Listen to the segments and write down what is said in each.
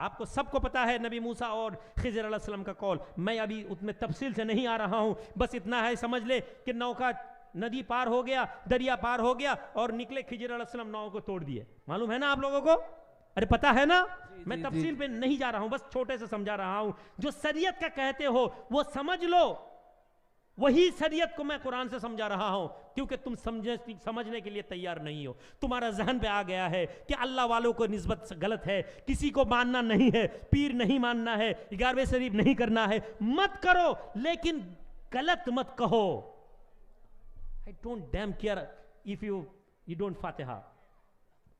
آپ کو سب کو پتا ہے نبی موسیٰ اور خضر علیہ السلام کا قول، میں ابھی اتنے تفصیل سے نہیں آ رہا ہوں، بس اتنا ہے سمجھ لے کہ نوکا ندی پار ہو گیا، دریا پار ہو گیا اور نکلے خضر علیہ السلام ناؤ کو توڑ دیے. معلوم ہے نا آپ لوگوں کو؟ ارے پتا ہے نا؟ میں تفصیل پہ نہیں جا رہا ہوں، بس چھوٹے سے سمجھا رہا ہوں. جو شریعت کا کہتے ہو وہ سمجھ لو، وہی شریعت کو میں قرآن سے سمجھا رہا ہوں، کیونکہ تم سمجھنے کے لیے تیار نہیں ہو. تمہارا ذہن پہ آ گیا ہے کہ اللہ والوں کو نسبت غلط ہے، کسی کو ماننا نہیں ہے، پیر نہیں ماننا ہے، 11ویں شریف نہیں کرنا ہے. مت کرو لیکن غلط مت کہو. I don't damn care if you don't فاتحہ.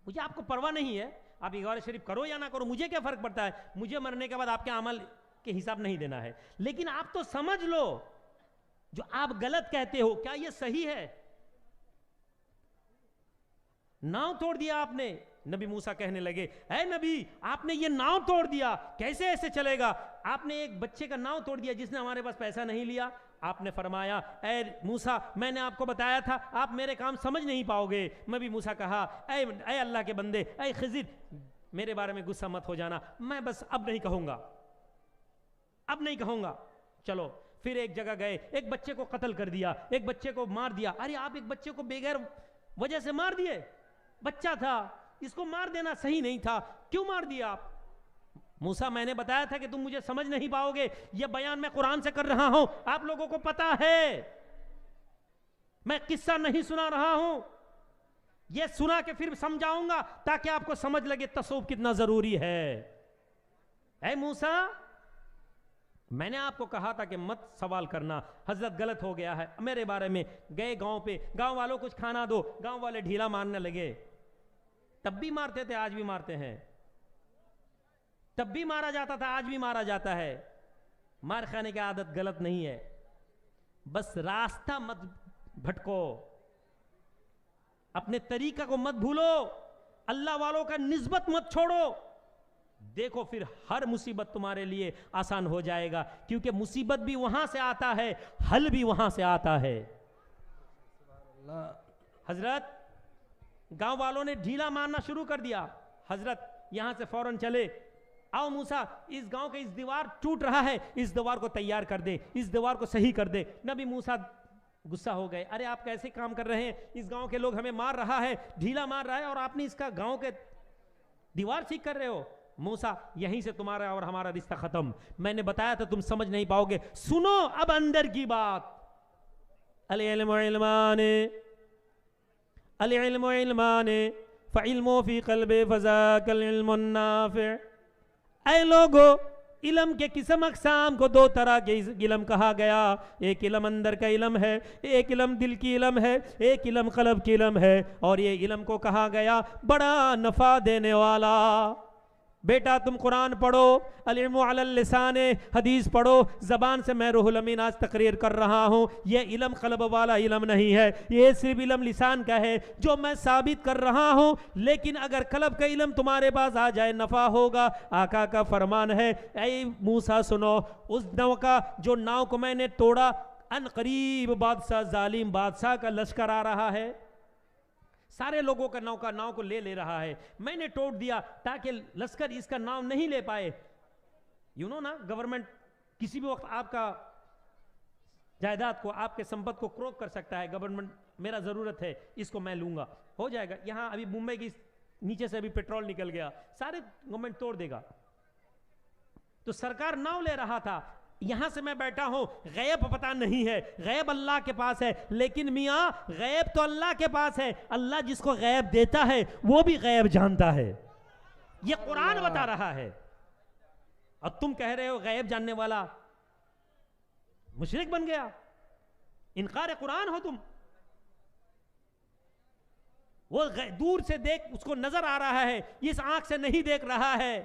مجھے آپ کو پرواہ نہیں ہے، آپ 11 شریف کرو یا نہ کرو، مجھے کیا فرق پڑتا ہے؟ مجھے مرنے کے بعد آپ کے عمل کے حساب نہیں دینا ہے. لیکن آپ تو سمجھ لو جو آپ غلط کہتے ہو کیا یہ صحیح ہے؟ ناؤ توڑ دیا آپ نے. نبی موسیٰ کہنے لگے اے نبی آپ نے یہ ناؤ توڑ دیا، کیسے ایسے چلے گا؟ آپ نے ایک بچے کا ناؤ توڑ دیا جس نے ہمارے پاس پیسہ نہیں لیا. آپ نے فرمایا اے موسیٰ میں نے آپ کو بتایا تھا آپ میرے کام سمجھ نہیں پاؤ گے. نبی موسیٰ کہا اے اللہ کے بندے، اے خضر میرے بارے میں غصہ مت ہو جانا، میں بس اب نہیں کہوں گا، اب نہیں کہوں گا. چلو پھر ایک جگہ گئے، ایک بچے کو قتل کر دیا، ایک بچے کو مار دیا. ارے آپ ایک بچے کو بغیر وجہ سے مار دیے، بچہ تھا، اس کو مار دینا صحیح نہیں تھا، کیوں مار دیا آپ؟ موسیٰ میں نے بتایا تھا کہ تم مجھے سمجھ نہیں پاؤ گے، یہ بیان میں قرآن سے کر رہا ہوں، آپ لوگوں کو پتا ہے میں قصہ نہیں سنا رہا ہوں، یہ سنا کے پھر سمجھاؤں گا تاکہ آپ کو سمجھ لگے تصوف کتنا ضروری ہے. اے موسیٰ میں نے آپ کو کہا تھا کہ مت سوال کرنا، حضرت غلط ہو گیا ہے میرے بارے میں. گئے گاؤں پہ، گاؤں والوں کچھ کھانا دو، گاؤں والے ڈھیلا مارنے لگے. تب بھی مارتے تھے، آج بھی مارتے ہیں، تب بھی مارا جاتا تھا، آج بھی مارا جاتا ہے. مار کھانے کی عادت غلط نہیں ہے، بس راستہ مت بھٹکو، اپنے طریقہ کو مت بھولو، اللہ والوں کا نسبت مت چھوڑو. دیکھو پھر ہر مصیبت تمہارے لیے آسان ہو جائے گا، کیونکہ مصیبت بھی وہاں سے آتا ہے، حل بھی وہاں سے آتا ہے. حضرت گاؤں والوں نے ڈھیلا مارنا شروع کر دیا. حضرت یہاں سے فوراً چلے، آؤ موسیٰ اس گاؤں کا اس دیوار ٹوٹ رہا ہے، اس دیوار کو تیار کر دے، اس دیوار کو صحیح کر دے. نبی موسیٰ غصہ ہو گئے، ارے آپ کیسے کام کر رہے ہیں؟ اس گاؤں کے لوگ ہمیں مار رہا ہے، ڈھیلا مار رہا ہے، اور آپ نے اس کا گاؤں کے دیوار ٹھیک کر رہے ہو. موسیٰ یہیں سے تمہارا اور ہمارا رشتہ ختم، میں نے بتایا تھا تم سمجھ نہیں پاؤ گے. سنو اب اندر کی بات. العلم علمان، العلم علمان فعلم فی قلب فذاک العلم النافع. اے لوگو علم کے قسم اقسام کو دو طرح کے علم کہا گیا. ایک علم اندر کا علم ہے، ایک علم دل کی علم ہے، ایک علم قلب کی علم ہے. اور یہ علم کو کہا گیا بڑا نفع دینے والا. بیٹا تم قرآن پڑھو، العلم علی اللسان، حدیث پڑھو. زبان سے میں روح الامین آج تقریر کر رہا ہوں، یہ علم قلب والا علم نہیں ہے، یہ صرف علم لسان کا ہے جو میں ثابت کر رہا ہوں. لیکن اگر قلب کا علم تمہارے پاس آ جائے نفع ہوگا. آقا کا فرمان ہے اے موسیٰ سنو، اس ناؤ کا جو ناؤ کو میں نے توڑا، ان قریب بادشاہ ظالم بادشاہ کا لشکر آ رہا ہے، سارے لوگوں کا ناؤ کو لے رہا ہے. میں نے توڑ دیا تاکہ لشکر اس کا ناؤ نہیں لے پائے. یو نو نا، گورنمنٹ کسی بھی وقت آپ کا جائیداد کو، آپ کے سمپت کو کروک کر سکتا ہے. گورنمنٹ میرا ضرورت ہے، اس کو میں لوں گا، ہو جائے گا. یہاں ابھی ممبئی کی نیچے سے ابھی پیٹرول نکل گیا، سارے گورنمنٹ توڑ دے گا. تو سرکار ناؤ لے رہا تھا. یہاں سے میں بیٹھا ہوں، غیب پتہ نہیں ہے، غیب اللہ کے پاس ہے. لیکن میاں غیب تو اللہ کے پاس ہے، اللہ جس کو غیب دیتا ہے وہ بھی غیب جانتا ہے. یہ قرآن بتا رہا ہے. اور تم کہہ رہے ہو غیب جاننے والا مشرک بن گیا، انکار قرآن ہو تم. وہ دور سے دیکھ، اس کو نظر آ رہا ہے، اس آنکھ سے نہیں دیکھ رہا ہے،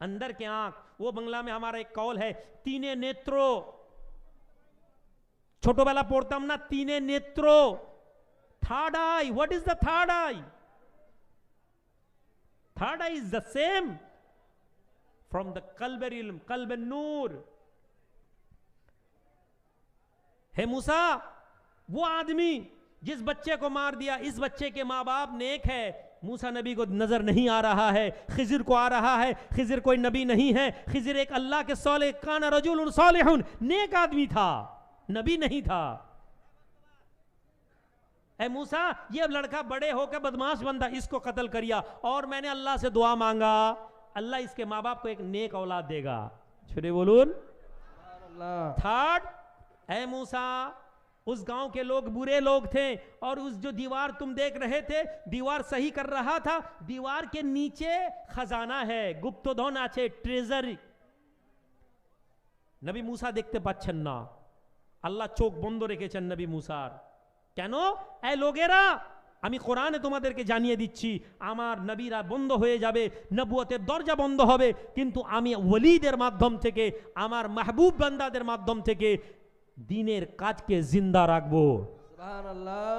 اندر کے آنکھ. وہ بنگلہ میں ہمارا ایک قول ہے، تینے نیترو، چھوٹو والا پورتم نا، تینے نیترو، third eye. what is the third eye? third eye is the same from the قلب علم، قلب نور. ہے موسیٰ وہ آدمی جس بچے کو مار دیا، اس بچے کے ماں باپ نیک ہے، موسیٰ نبی کو نظر نہیں آ رہا ہے، خضر کو آ رہا ہے، خضر کوئی نبی نہیں ہے، خضر ایک اللہ کے صالح، کان رجل صالح، نیک آدمی تھا، نبی نہیں تھا۔ اے موسیٰ یہ لڑکا بڑے ہو کے بدماش بندہ، اس کو قتل کریا، اور میں نے اللہ سے دعا مانگا، اللہ اس کے ماں باپ کو ایک نیک اولاد دے گا۔ چھوڑے بولون تھرڈ، اے موسیٰ اس گاؤں کے لوگ برے لوگ تھے، اور اس جو دیوار تم دیکھ رہے تھے، دیوار صحیح کر رہا تھا، دیوار کے نیچے خزانہ ہے، گپت دھن آچے، ٹریزر۔ نبی موسیٰ دیکھتے পাচ্ছেন না, আল্লাহ চোখ বন্ধ রেখেছেন নবী মুসার। কেন? এই লোকেরা, আমি কোরআনে তোমাদেরকে জানিয়ে দিচ্ছি, আমার নবীরা বন্ধ হয়ে যাবে, নবুয়তের দরজা বন্ধ হবে, কিন্তু আমি ওলিদের মাধ্যম থেকে, আমার মাহবুব বান্দাদের মাধ্যম থেকে দিনের কাজকে জিন্দা রাখবো। সুবহানাল্লাহ।